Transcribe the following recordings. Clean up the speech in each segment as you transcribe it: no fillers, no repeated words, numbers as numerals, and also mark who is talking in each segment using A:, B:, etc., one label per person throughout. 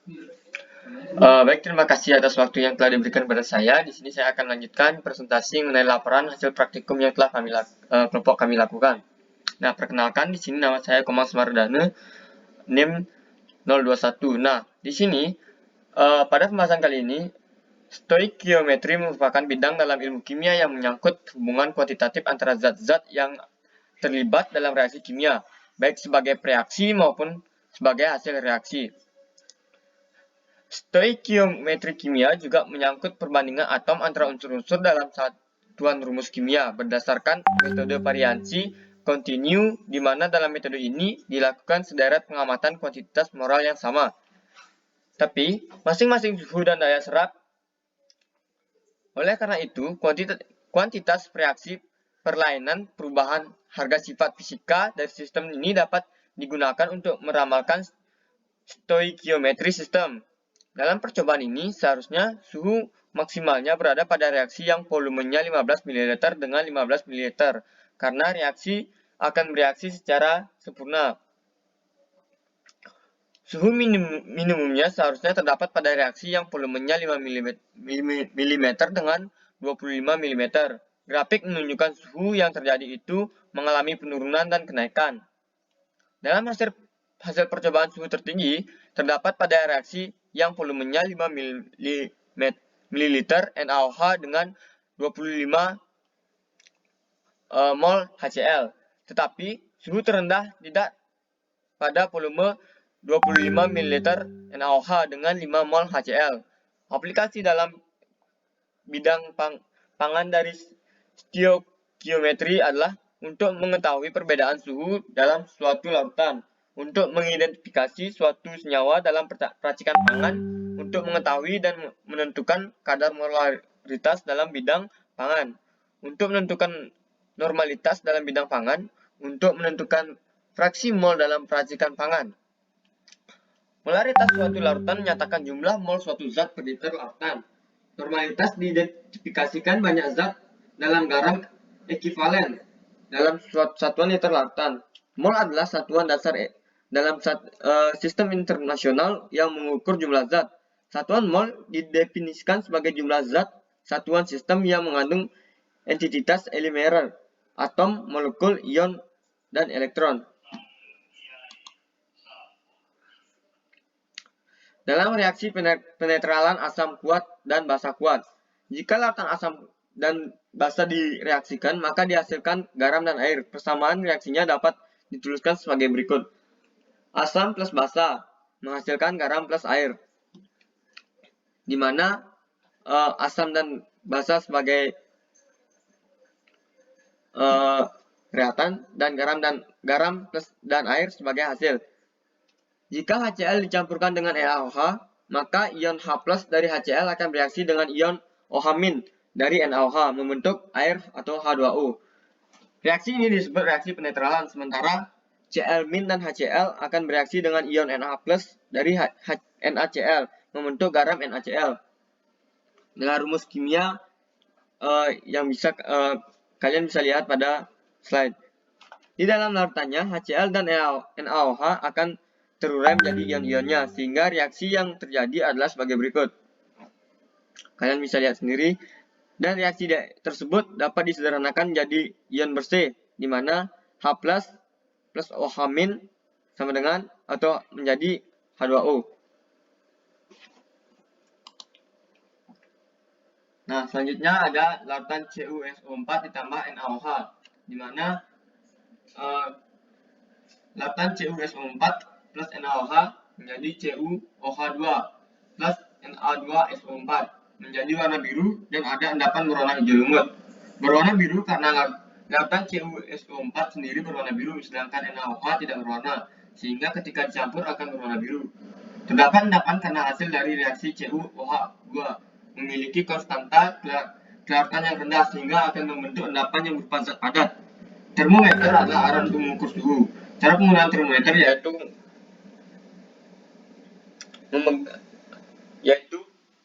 A: Baik, terima kasih atas waktu yang telah diberikan kepada saya. Di sini saya akan lanjutkan presentasi mengenai laporan hasil praktikum yang telah kelompok kami lakukan. Nah, perkenalkan di sini nama saya Komang Semardana, NIM 021. Nah, di sini pada pembahasan kali ini, stoikiometri merupakan bidang dalam ilmu kimia yang menyangkut hubungan kuantitatif antara zat-zat yang terlibat dalam reaksi kimia, baik sebagai preaksi maupun sebagai hasil reaksi. Stoikiometri kimia juga menyangkut perbandingan atom antara unsur-unsur dalam satuan rumus kimia berdasarkan metode variansi kontinu, di mana dalam metode ini dilakukan sederet pengamatan kuantitas moral yang sama. Tapi, masing-masing suhu dan daya serap. Oleh karena itu, kuantitas reaksi perlainan perubahan harga sifat fisika dari sistem ini dapat digunakan untuk meramalkan stoikiometri sistem. Dalam percobaan ini, seharusnya suhu maksimalnya berada pada reaksi yang volumenya 15 ml dengan 15 ml, karena reaksi akan bereaksi secara sempurna. Suhu minimumnya seharusnya terdapat pada reaksi yang volumenya 5 mm dengan 25 mm. Grafik menunjukkan suhu yang terjadi itu mengalami penurunan dan kenaikan. Dalam hasil percobaan suhu tertinggi, terdapat pada reaksi yang volumenya 5 ml NaOH dengan 25 mol HCl. Tetapi suhu terendah tidak pada volume 25 ml NaOH dengan 5 mol HCl. Aplikasi dalam bidang pangan dari stoikiometri adalah untuk mengetahui perbedaan suhu dalam suatu larutan, untuk mengidentifikasi suatu senyawa dalam peracikan pangan, untuk mengetahui dan menentukan kadar molaritas dalam bidang pangan, untuk menentukan normalitas dalam bidang pangan, untuk menentukan fraksi mol dalam peracikan pangan. Molaritas suatu larutan menyatakan jumlah mol suatu zat per liter larutan. Normalitas diidentifikasikan banyak zat dalam garam ekivalen dalam satuan liter lautan. Mol adalah satuan dasar dalam sistem internasional yang mengukur jumlah zat. Satuan mol didefinisikan sebagai jumlah zat satuan sistem yang mengandung entitas elementar, atom, molekul, ion, dan elektron. Dalam reaksi penetralan asam kuat dan basa kuat, jika larutan asam dan basa direaksikan, maka dihasilkan garam dan air. Persamaan reaksinya dapat dituliskan sebagai berikut. Asam plus basa menghasilkan garam plus air, di mana asam dan basa sebagai reaktan dan garam plus dan air sebagai hasil. Jika HCl dicampurkan dengan NaOH, maka ion H+ dari HCl akan bereaksi dengan ion OH- dari NaOH membentuk air atau H2O. Reaksi ini disebut reaksi penetralan, sementara Cl- dan HCl akan bereaksi dengan ion Na+ dari NaCl membentuk garam NaCl. Dengan rumus kimia yang kalian bisa lihat pada slide. Di dalam larutannya, HCl dan NaOH akan terurai menjadi ion-ionnya, sehingga reaksi yang terjadi adalah sebagai berikut. Kalian bisa lihat sendiri. Dan reaksi tersebut dapat disederhanakan menjadi ion bersih, di mana H+ plus OH- sama dengan atau menjadi H2O. Nah, selanjutnya ada larutan CuSO4 ditambah NaOH, di mana larutan CuSO4 plus NaOH menjadi CuOH2 plus Na2SO4 menjadi warna biru dan ada endapan berwarna hijau lumut. Berwarna biru karena larutan CuSO4 sendiri berwarna biru, sedangkan NaOH tidak berwarna, sehingga ketika dicampur akan berwarna biru. Terdapat endapan karena hasil dari reaksi CuOH2 memiliki konstanta kelarutan yang rendah, sehingga akan membentuk endapan yang berupa zat padat. Termometer adalah alat untuk mengukur suhu. Cara penggunaan termometer yaitu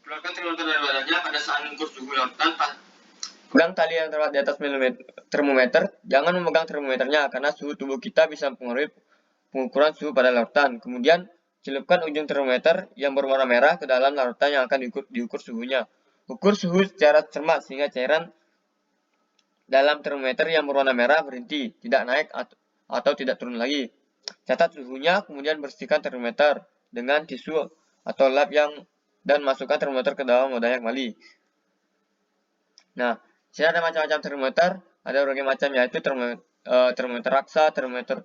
A: keluarkan termometer dari wadahnya pada saat mengukur suhu larutan. Pegang tali yang terletak di atas termometer. Jangan memegang termometernya karena suhu tubuh kita bisa mempengaruhi pengukuran suhu pada larutan. Kemudian Celupkan ujung termometer yang berwarna merah ke dalam larutan yang akan diukur suhunya. Ukur suhu secara cermat sehingga cairan dalam termometer yang berwarna merah berhenti, tidak naik atau tidak turun lagi. Catat suhunya, kemudian bersihkan termometer dengan tisu atau lap dan masukkan termometer ke dalam wadahnya kembali. Nah, sini ada macam-macam termometer, ada berbagai macam, yaitu termometer raksa, termometer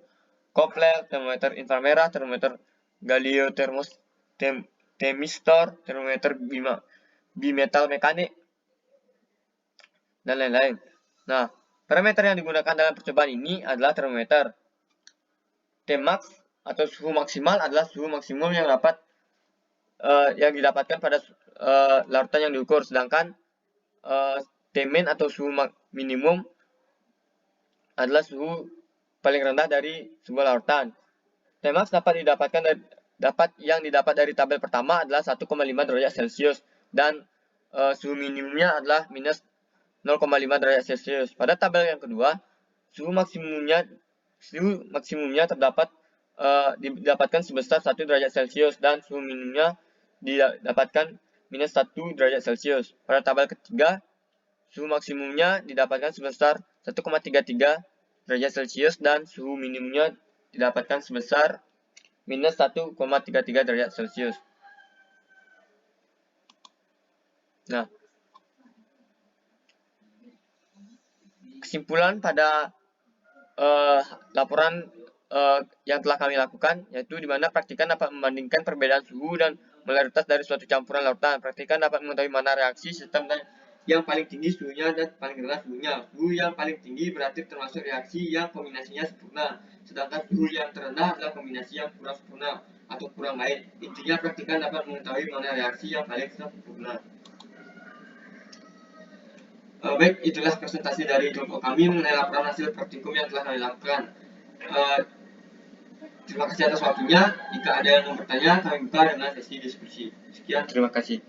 A: Kopler, termometer inframerah, termometer galiotemistor, termometer bimetal mekanik, dan lain-lain. Nah, parameter yang digunakan dalam percobaan ini adalah termometer. Tmax atau suhu maksimal adalah suhu maksimum yang didapatkan pada larutan yang diukur, sedangkan Tmin atau suhu minimum adalah suhu paling rendah dari sebuah larutan. Tmax yang didapat dari tabel pertama adalah 1,5 derajat Celcius dan suhu minimumnya adalah minus 0,5 derajat Celcius. Pada tabel yang kedua, suhu maksimumnya didapatkan sebesar 1 derajat Celcius dan suhu minimumnya didapatkan minus 1 derajat Celcius. Pada tabel ketiga, suhu maksimumnya didapatkan sebesar 1,33 derajat Celcius dan suhu minimumnya didapatkan sebesar minus 1,33 derajat Celcius. Nah, kesimpulan pada laporan yang telah kami lakukan, yaitu di mana praktikan dapat membandingkan perbedaan suhu dan molaritas dari suatu campuran lautan. Praktikan dapat mengetahui mana reaksi sistem yang paling tinggi suhunya dan paling rendah suhunya. Suhu yang paling tinggi berarti termasuk reaksi yang kombinasinya sempurna, sedangkan suhu yang terendah adalah kombinasi yang kurang sempurna atau kurang baik. Intinya praktikan dapat mengetahui mana reaksi yang paling sempurna. Baik, itulah presentasi dari kelompok kami mengenai laporan hasil praktikum yang telah kami lakukan. Terima kasih atas waktunya. Jika ada yang mau bertanya, kami buka dengan sesi diskusi. Sekian, terima kasih.